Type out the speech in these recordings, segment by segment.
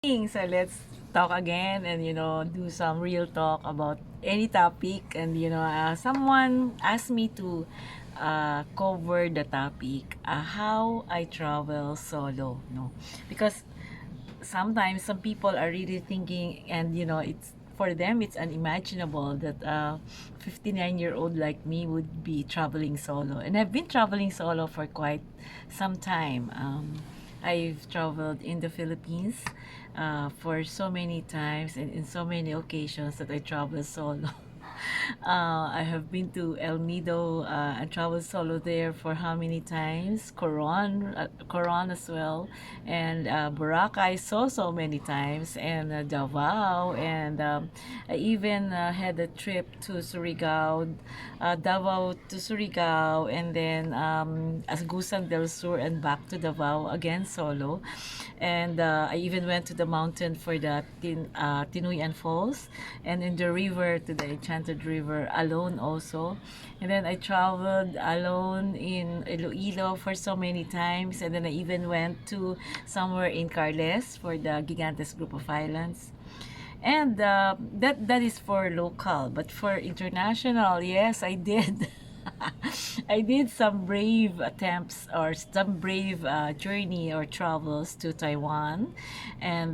So let's talk again and do some real talk about any topic. And someone asked me to cover the topic, how I travel solo. No, because sometimes some people are really thinking, and it's for them it's unimaginable that a 59-year-old like me would be traveling solo, and I've been traveling solo for quite some time. I've traveled in the Philippines for so many times and in so many occasions that I travel solo. I have been to El Nido and traveled solo there for how many times? Coron as well, and Boracay so many times, and Davao, and I even had a trip to Surigao, Davao to Surigao, and then Agusan del Sur and back to Davao again solo, and I even went to the mountain for the Tinuyan Falls, and in the river to the Enchanted River alone also. And then I traveled alone in Iloilo for so many times, and then I even went to somewhere in Carles for the Gigantes Group of Islands. And that is for local, but for international, yes, I did. I did some brave attempts or some brave journey or travels to Taiwan, and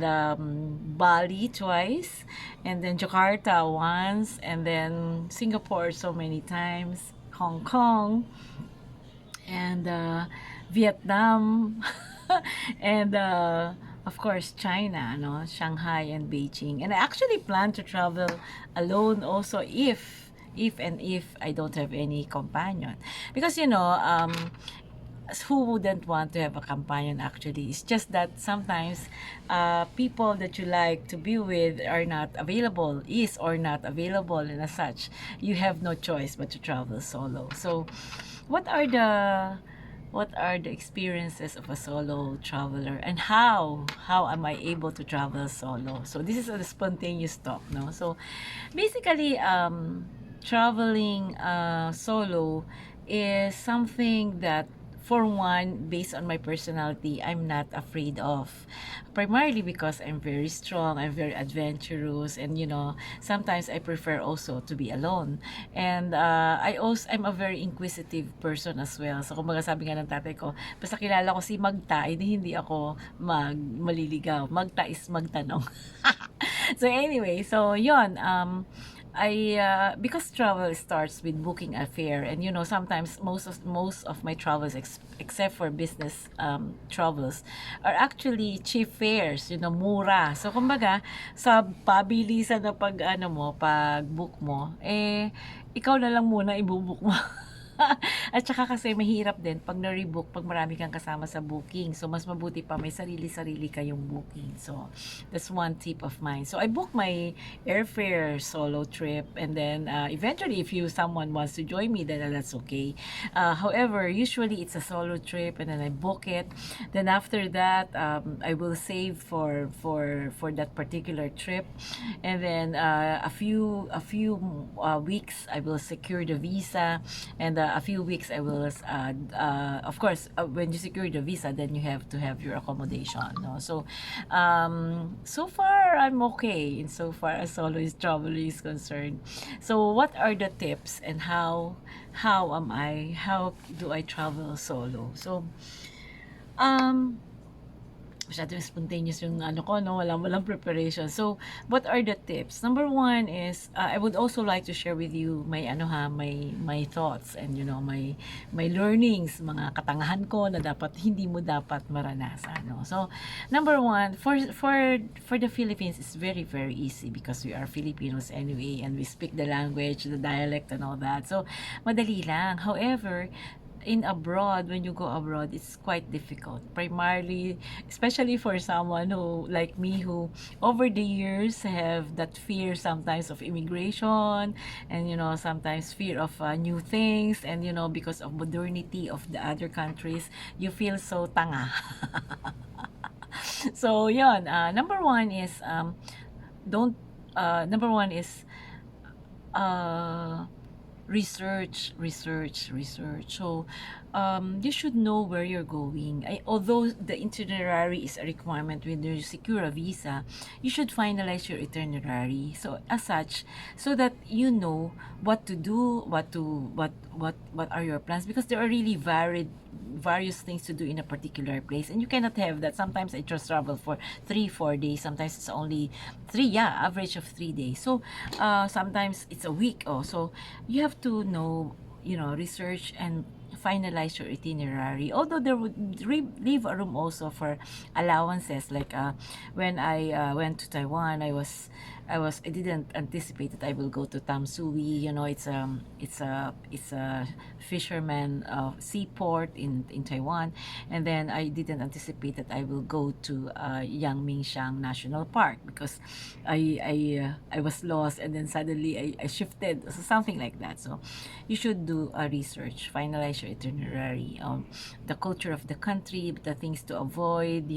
Bali twice, and then Jakarta once, and then Singapore so many times, Hong Kong, and Vietnam, and of course China, no, Shanghai and Beijing. And I actually plan to travel alone also if I don't have any companion, because who wouldn't want to have a companion actually. It's just that sometimes people that you like to be with are not available, is or not available, and as such you have no choice but to travel solo. So what are the experiences of a solo traveler, and how am I able to travel solo? So this is a spontaneous talk, no? So basically, traveling solo is something that, for one, based on my personality, I'm not afraid of. Primarily because I'm very strong, I'm very adventurous, and sometimes I prefer also to be alone. And I'm a very inquisitive person as well. So kumbaga sabi nga ng tatay ko, basta kilala ko si Magta, hindi ako maliligaw. Magta is magtanong. So anyway, so yon, I because travel starts with booking a fare, and sometimes most of my travels, except for business travels, are actually cheap fares, mura. So kumbaga sa pabilisan na pag book mo, ikaw na lang muna ibubook mo. At saka kasi mahirap din pag na-rebook, pag marami kang kasama sa booking. So, mas mabuti pa may sarili-sarili kayong booking. So, that's one tip of mine. So, I book my airfare solo trip, and then eventually, if someone wants to join me, then that's okay. However, usually it's a solo trip, and then I book it. Then after that, I will save for that particular trip, and then a few weeks I will secure the visa, and a few weeks I will of course, when you secure the visa, then you have to have your accommodation, no? So so far I'm okay in so far as solo is traveling is concerned. So what are the tips, and how do I travel solo? So um masyadong spontaneous yung ko, no? Walang preparation. So, what are the tips? Number one is, I would also like to share with you my thoughts, and my learnings, mga katangahan ko na hindi mo dapat maranasan, no? So, number one, for the Philippines, it's very, very easy because we are Filipinos anyway, and we speak the language, the dialect, and all that. So, madali lang. However, when you go abroad, it's quite difficult, primarily, especially for someone who like me, who over the years have that fear sometimes of immigration, and sometimes fear of new things, and because of modernity of the other countries, you feel so tanga. So yon, number one is don't number one is uh research. So you should know where you're going. Although the itinerary is a requirement when you secure a visa, you should finalize your itinerary. So as such, so that you know what to do, what are your plans, because there are really various things to do in a particular place, and you cannot have that. Sometimes I just travel for 3 4 days, sometimes it's only three, yeah, average of 3 days. So sometimes it's a week. So you have to know, research and finalize your itinerary. Although there would leave a room also for allowances. Like when I went to Taiwan, I didn't anticipate that I will go to Tamsui. It's a fisherman seaport in Taiwan, and then I didn't anticipate that I will go to Yangmingshan National Park, because I was lost, and then suddenly I shifted, so something like that. So you should do a research, finalize your itinerary, the culture of the country, the things to avoid,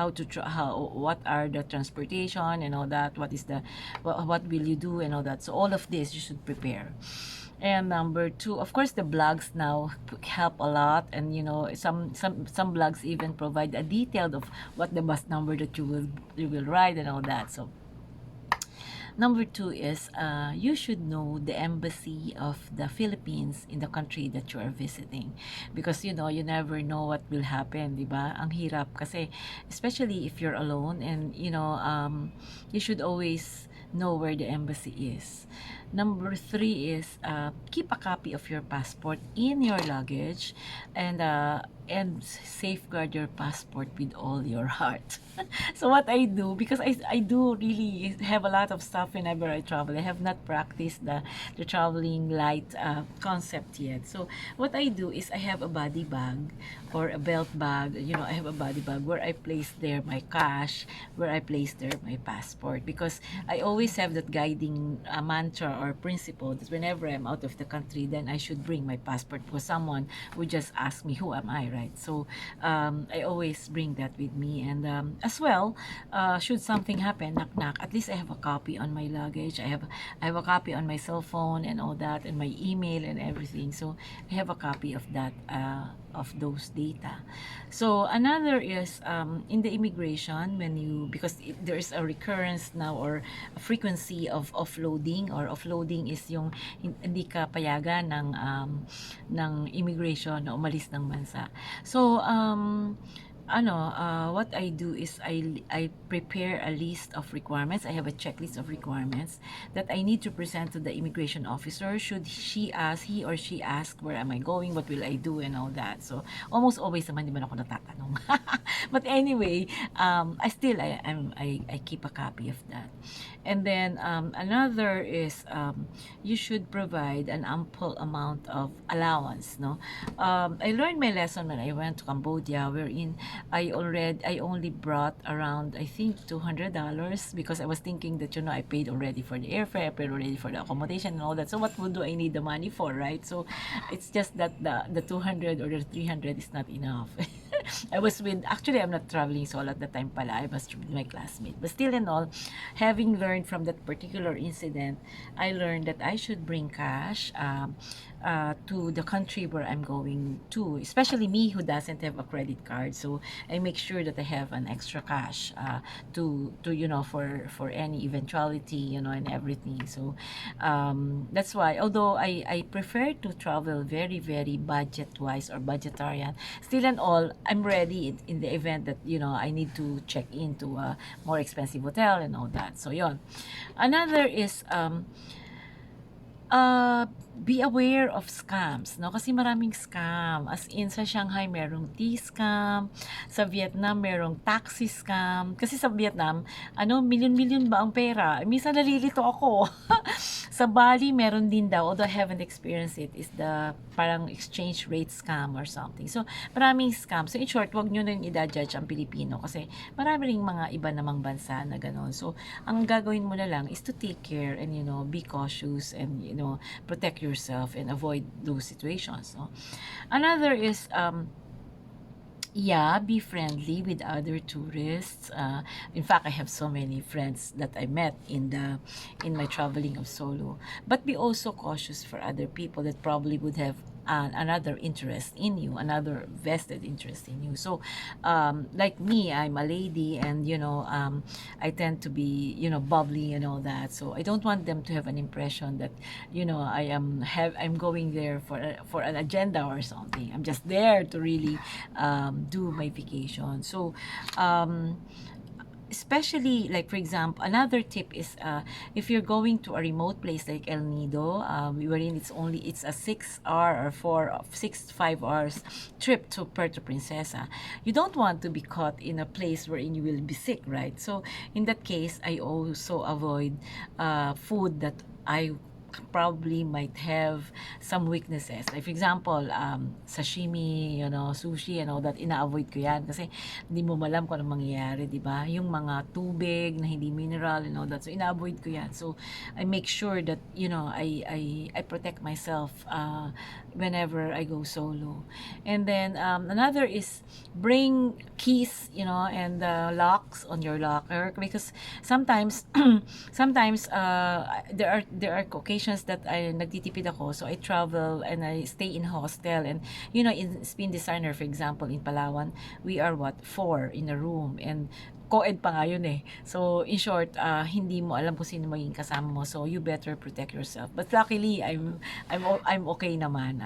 what are the transportation and all that, what will you do and all that. So all of this you should prepare. And number two, of course, the blogs now help a lot, and some blogs even provide a detailed of what the bus number that you will ride and all that. So number two is you should know the embassy of the Philippines in the country that you are visiting, because you never know what will happen, di ba? Ang hirap kasi, especially if you're alone, and you should always know where the embassy is. Number three is keep a copy of your passport in your luggage, and safeguard your passport with all your heart. So what I do, because I do really have a lot of stuff whenever I travel. I have not practiced the traveling light concept yet. So what I do is I have a body bag or a belt bag. I have a body bag where I place there my cash, where I place there my passport, because I always have that guiding mantra or principle that whenever I'm out of the country, then I should bring my passport, because someone would just ask me, who am I, right? So I always bring that with me. And as well, should something happen, knock knock, at least I have a copy on my luggage. I have a copy on my cell phone and all that, and my email and everything. So I have a copy of that, of those data. So another is in the immigration, because there is a recurrence now, or a frequency of offloading. Or offloading is yung hindi ka payagan ng immigration na umalis ng bansa. So what I do is I prepare a list of requirements. I have a checklist of requirements that I need to present to the immigration officer. Should he or she ask, where am I going, what will I do, and all that. So almost always naman, di man ako natatanong. But anyway, I keep a copy of that. And then another is you should provide an ample amount of allowance, no? I learned my lesson when I went to Cambodia, wherein I only brought around, I think, $200, because I was thinking that I paid already for the airfare, I paid already for the accommodation and all that. So what do I need the money for, right? So it's just that the 200 or the 300 is not enough. Actually, I'm not traveling solo at the time pala. I was with my classmate. But still and all, having learned from that particular incident, I learned that I should bring cash to the country where I'm going to, especially me who doesn't have a credit card. So I make sure that I have an extra cash to for any eventuality, and everything. So that's why, although I prefer to travel very, very budget wise or budgetarian, still and all, I'm ready in the event that I need to check into a more expensive hotel and all that. So yon. Another is be aware of scams, no? Kasi maraming scam. As in, sa Shanghai, merong tea scam. Sa Vietnam, merong taxi scam. Kasi sa Vietnam, milyon-milyon ba ang pera? Minsan nalilito ako. Sa Bali, meron din daw, although I haven't experienced it, is the parang exchange rate scam or something. So, maraming scam. So, in short, wag nyo na i-judge ang Pilipino, kasi marami ring mga iba namang bansa na gano'n. So, ang gagawin mo na lang is to take care and, be cautious and, protect yourself and avoid those situations. No? Another is be friendly with other tourists. In fact, I have so many friends that I met in my traveling of solo. But be also cautious for other people that probably would have another interest in you, another vested interest in you. So like me, I'm a lady, and I tend to be bubbly and all that. So I don't want them to have an impression that I'm going there for an agenda or something. I'm just there to really do my vacation. So um, especially, like, for example, another tip is, if you're going to a remote place like El Nido, wherein it's a 6 hour or 5 hours trip to Puerto Princesa, you don't want to be caught in a place wherein you will be sick, right? So in that case, I also avoid food that I probably might have some weaknesses. Like for example, sashimi, sushi and all that, ina-avoid ko yan kasi hindi mo malam kung anong mangyayari, di ba? Yung mga tubig na hindi mineral and all that. So ina-avoid ko yan. So I make sure that, I protect myself whenever I go solo. And then another is bring keys, and locks on your locker, because sometimes there are occasions that I nagtitipid ako, so I travel and I stay in hostel. And in Spin Designer, for example, in Palawan, we are four in a room, and co-ed pa nga yun eh. So, in short, hindi mo alam kung sino maging kasama mo. So, you better protect yourself. But luckily, I'm okay naman.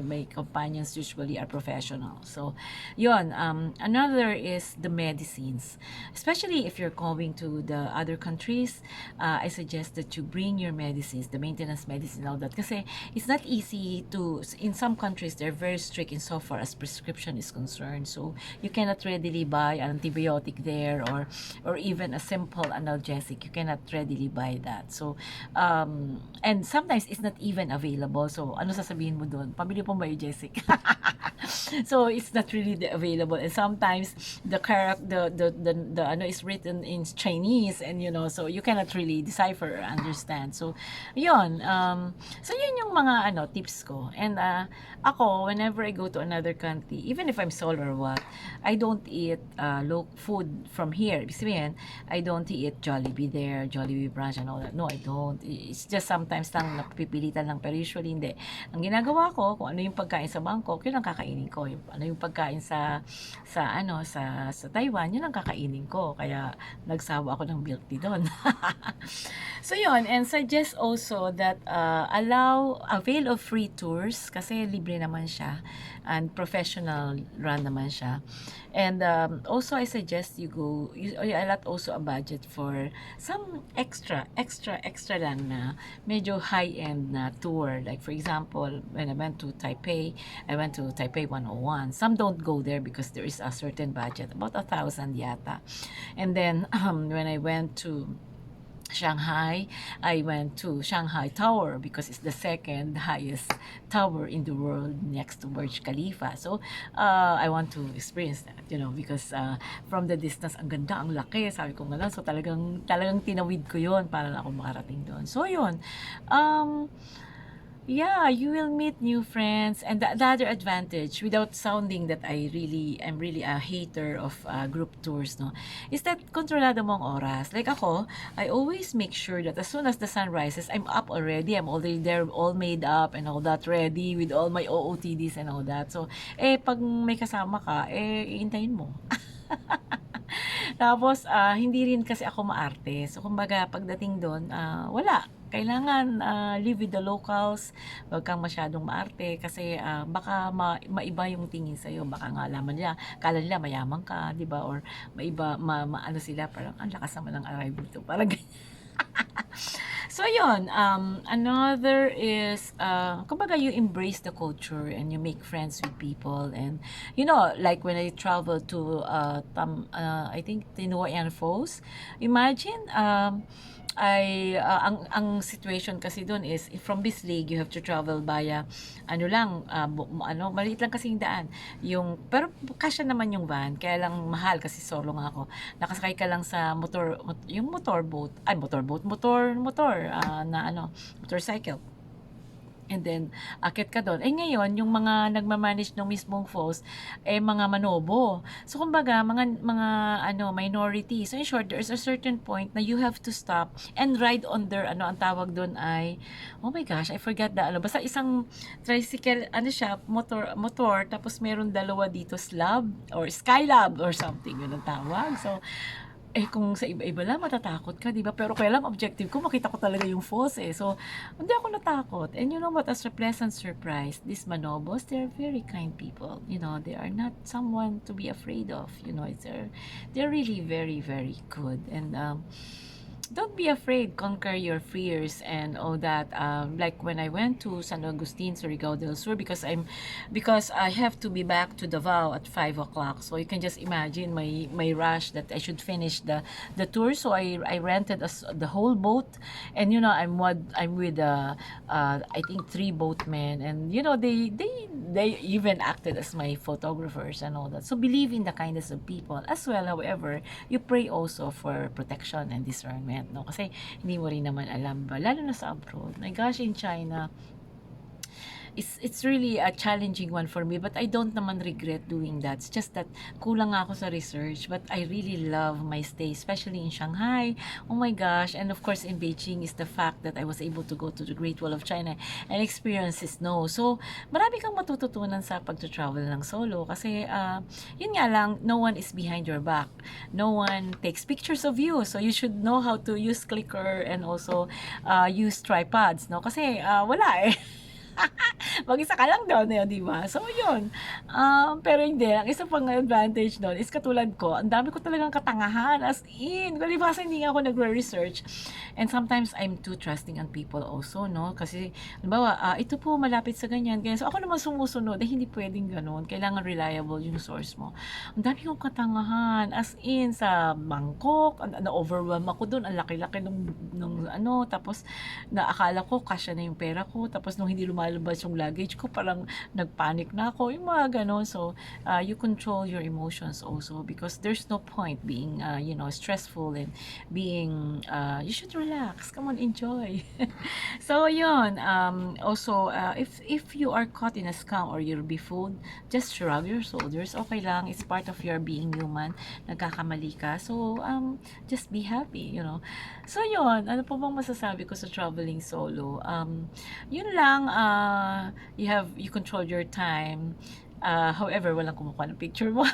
My companions usually are professional. So, yun. Another is the medicines. Especially if you're going to the other countries, I suggest that you bring your medicines, the maintenance medicine, all that. Kasi it's not easy in some countries, they're very strict in so far as prescription is concerned. So, you cannot readily buy an antibiotic there, or even a simple analgesic. You cannot readily buy that. So and sometimes it's not even available. So ano sasabihin mo doon? Pamili po ba yung Jessic? So it's not really available, and sometimes the ano is written in Chinese, and so you cannot really decipher or understand. So yun, yun yung mga tips ko. And ako, whenever I go to another country, even if I'm solo or what, I don't eat low food from here. Ibig sabihin, I don't eat Jollibee there, Jollibee branch and all that. No, I don't. It's just sometimes lang napipilitan lang, pero usually hindi. Ang ginagawa ko, kung ano yung pagkain sa Bangkok, yun ang kakainin ko. Ano yung pagkain sa Taiwan, yun ang kakainin ko. Kaya nagsawa ako ng milk tea doon. So yun, and suggest also that avail of free tours, kasi libre naman siya and professional run naman siya. And also I suggest you allot also a budget for some extra lang na medyo high-end na tour. Like for example, when I went to Taipei, I went to Taipei 101. Some don't go there because there is a certain budget, about 1,000 yata. And then when I went to Shanghai, I went to Shanghai Tower because it's the second highest tower in the world next to Burj Khalifa. So, I want to experience that, because from the distance, ang ganda, ang laki, sabi ko nga lang. So, talagang tinawid ko yon para lang ako makarating doon. So, yun. Yeah, you will meet new friends, and the other advantage, without sounding that I'm really a hater of group tours, no, is that kontrolado mo ang oras. Like ako, I always make sure that as soon as the sun rises, I'm up already. I'm already there, all made up and all that, ready with all my OOTDs and all that. So, pag may kasama ka, iintayin mo. Tapos, hindi rin kasi ako maarte. So, kumbaga, pagdating doon, wala. Kailangan live with the locals. Huwag kang masyadong maarte kasi baka maiba yung tingin sa'yo. Baka nga alaman nila, kala nila mayaman ka, di ba? Or maiba, ano sila, parang ang lakas naman ng arrival to. Parang ganyan. So yun, another is, kumbaga you embrace the culture and you make friends with people. And like when I travel to I think Tinoan Falls, imagine ang situation kasi doon is from Bislig you have to travel via maliit lang kasi yung daan, pero kasya naman yung van, kaya lang mahal kasi solo nga ako. Nakasakay ka lang sa motor na motorcycle. And then, akit ka doon. Eh ngayon, yung mga nagmamanage ng mismong falls, eh mga manobo. So, kumbaga, minority. So, in short, there's a certain point na you have to stop and ride on their, ang tawag doon ay, oh my gosh, I forgot basta isang tricycle, siya, motor, tapos meron dalawa dito, slab, or skylab, or something, yun ang tawag. So, kung sa iba-iba lang matatakot ka, 'di ba? Pero kailang objective ko makita ko talaga yung falls eh. So, hindi ako natakot. And you know what, as a pleasant surprise, these manobos, they're very kind people. You know, they are not someone to be afraid of. You know, they're really very, very good. And don't be afraid, conquer your fears and all that. Like when I went to San Agustin, Surigao del Sur, because I have to be back to Davao at 5 o'clock. So you can just imagine my rush that I should finish the tour. So I rented the whole boat, and you know I'm with I think 3 boatmen, and you know they even acted as my photographers and all that. So believe in the kindness of people as well. However, you pray also for protection and discernment, no? Kasi hindi mo rin naman alam ba, lalo na sa abroad. My gosh, in China, it's really a challenging one for me, but I don't naman regret doing that. It's just that kulang ako sa research, but I really love my stay, especially in Shanghai. Oh my gosh. And of course in Beijing is the fact that I was able to go to the Great Wall of China and experience the snow. So marami kang matututunan sa pag-travel ng solo, kasi yun nga lang, no one is behind your back, no one takes pictures of you, so you should know how to use clicker and also use tripods, no? Kasi wala eh. Mag-isa ka lang doon, di ba? So, yun. Pero hindi. Ang isa pang advantage doon is katulad ko, ang dami ko talagang katangahan. As in, kalibasa hindi nga ako nagre-research. And sometimes, I'm too trusting on people also, no? Kasi, halimbawa, ito po, malapit sa ganyan, ganyan. So, ako naman sumusunod, hindi pwedeng ganun. Kailangan reliable yung source mo. Ang dami kong katangahan. As in, sa Bangkok, na-overwhelm ako doon. Ang laki-laki nung tapos, naakala ko, kasya na yung pera ko. Tapos, nung hindi lumalabas yung luggage ko, parang nagpanic na ako, yung mga ganon. So you control your emotions also, because there's no point being stressful and being you should relax, come on, enjoy. So yun, also if you are caught in a scam or you'll be fooled, just shrug your shoulders, okay lang, it's part of your being human, nagkakamali ka. So just be happy, you know. So yun, ano po bang masasabi ko sa traveling solo? Yun lang, you control your time. However, walang kumukuha ng picture mo.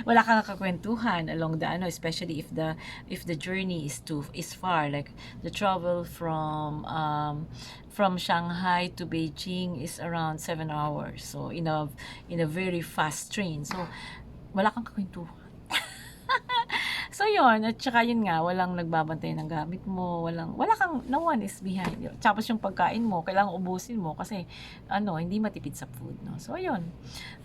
Wala kang kakwentuhan along the especially if the journey is far, like the travel from Shanghai to Beijing is around 7 hours. So in a very fast train. So wala kang kakwentuhan. So yun, at saka yun nga, walang nagbabantay ng gamit mo, no one is behind you. Tapos yung pagkain mo, kailangan ubusin mo kasi hindi matipid sa food, no. So yun,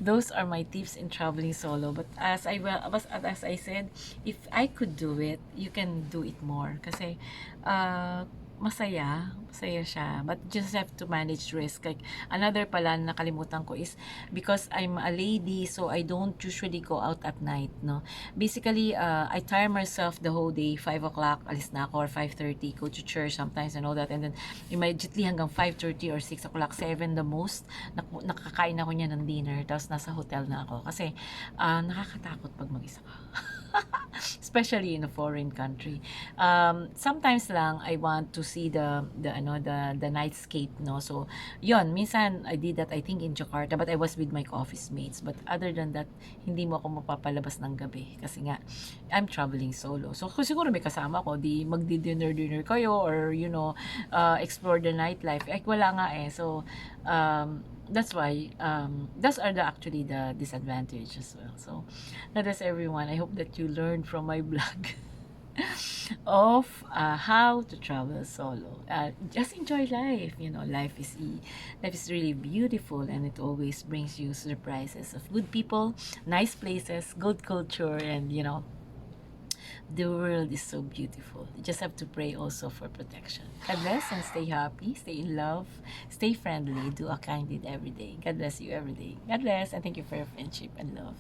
those are my tips in traveling solo. But as I said, if I could do it, you can do it more, kasi masaya siya, but just have to manage risk. Like another pala na nakalimutan ko is, because I'm a lady, so I don't usually go out at night, no. Basically, I tire myself the whole day. 5 o'clock alis na ako, or 5:30, go to church sometimes and all that, and then immediately hanggang 5:30 or 6 o'clock, 7 the most, nakakain ako niya ng dinner, tapos nasa hotel na ako, kasi nakakatakot pag mag-isa ka. Especially in a foreign country. Sometimes lang I want to see the nightscape, no. So yon, minsan I did that, I think in Jakarta, but I was with my office mates. But other than that, hindi mo ako mapapalabas ng gabi, kasi nga I'm traveling solo. So kung siguro may kasama ko, di magdi-dinner kayo, or explore the nightlife. Wala nga eh. So that's why those are actually the disadvantages as well. So that is, everyone, I hope that you learned from my blog of how to travel solo. Just enjoy life. Life is really beautiful, and it always brings you surprises of good people, nice places, good culture, and the world is so beautiful. You just have to pray also for protection. God bless, and stay happy, stay in love, stay friendly, do a kind deed every day. God bless you every day. God bless, and thank you for your friendship and love.